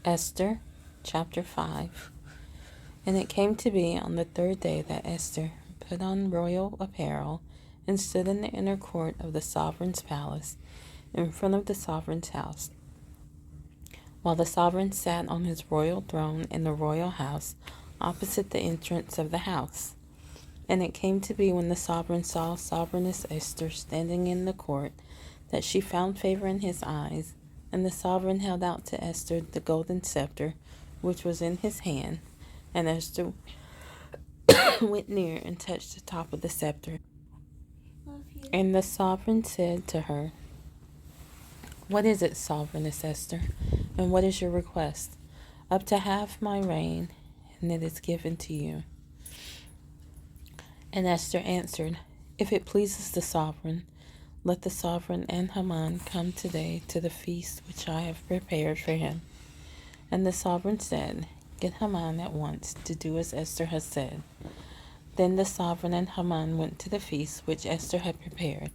Esther, chapter 5. And it came to be on the third day that Esther put on royal apparel and stood in the inner court of the sovereign's palace, in front of the sovereign's house, while the sovereign sat on his royal throne in the royal house, opposite the entrance of the house. And it came to be when the sovereign saw Sovereigness Esther standing in the court, that she found favor in his eyes. And the sovereign held out to Esther the golden scepter which was in his hand. And Esther went near and touched the top of the scepter. And the sovereign said to her, "What is it, Sovereigness Esther, and what is your request?" "Up to half my reign, and it is given to you." And Esther answered, "If it pleases the sovereign, let the sovereign and Haman come today to the feast which I have prepared for him." And the sovereign said, "Get Haman at once to do as Esther has said." Then the sovereign and Haman went to the feast which Esther had prepared.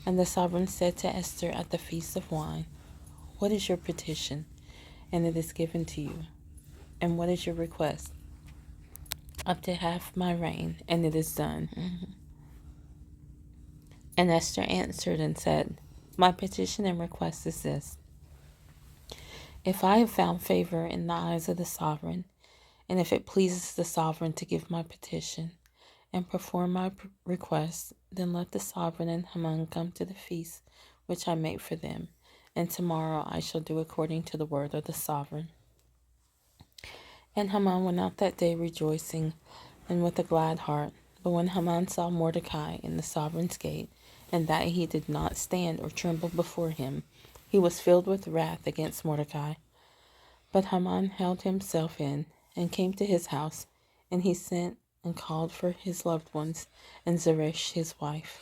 And the sovereign said to Esther at the feast of wine, "What is your petition?" And it is given to you. "And what is your request?" "Up to half my reign, and it is done." And Esther answered and said, "My petition and request is this. If I have found favor in the eyes of the sovereign, and if it pleases the sovereign to give my petition and perform my request, then let the sovereign and Haman come to the feast which I make for them, and tomorrow I shall do according to the word of the sovereign." And Haman went out that day rejoicing and with a glad heart. But when Haman saw Mordecai in the sovereign's gate, and that he did not stand or tremble before him, he was filled with wrath against Mordecai. But Haman held himself in, and came to his house, and he sent and called for his loved ones, and Zeresh his wife.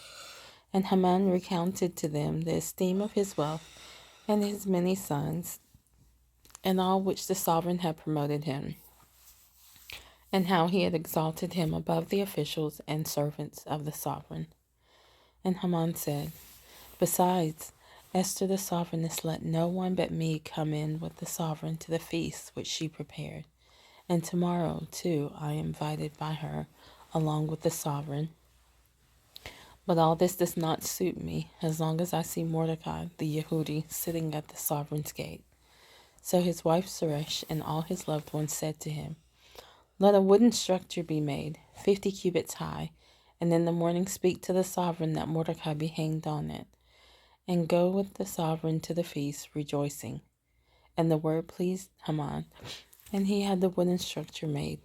And Haman recounted to them the esteem of his wealth, and his many sons, and all which the sovereign had promoted him, and how he had exalted him above the officials and servants of the sovereign. And Haman said, "Besides, Esther the sovereigness let no one but me come in with the sovereign to the feast which she prepared. And tomorrow, too, I am invited by her, along with the sovereign. But all this does not suit me, as long as I see Mordecai, the Yehudi, sitting at the sovereign's gate." So his wife Zeresh and all his loved ones said to him, "Let a wooden structure be made, 50 cubits high, and in the morning speak to the sovereign that Mordecai be hanged on it, and go with the sovereign to the feast, rejoicing." And the word pleased Haman, and he had the wooden structure made.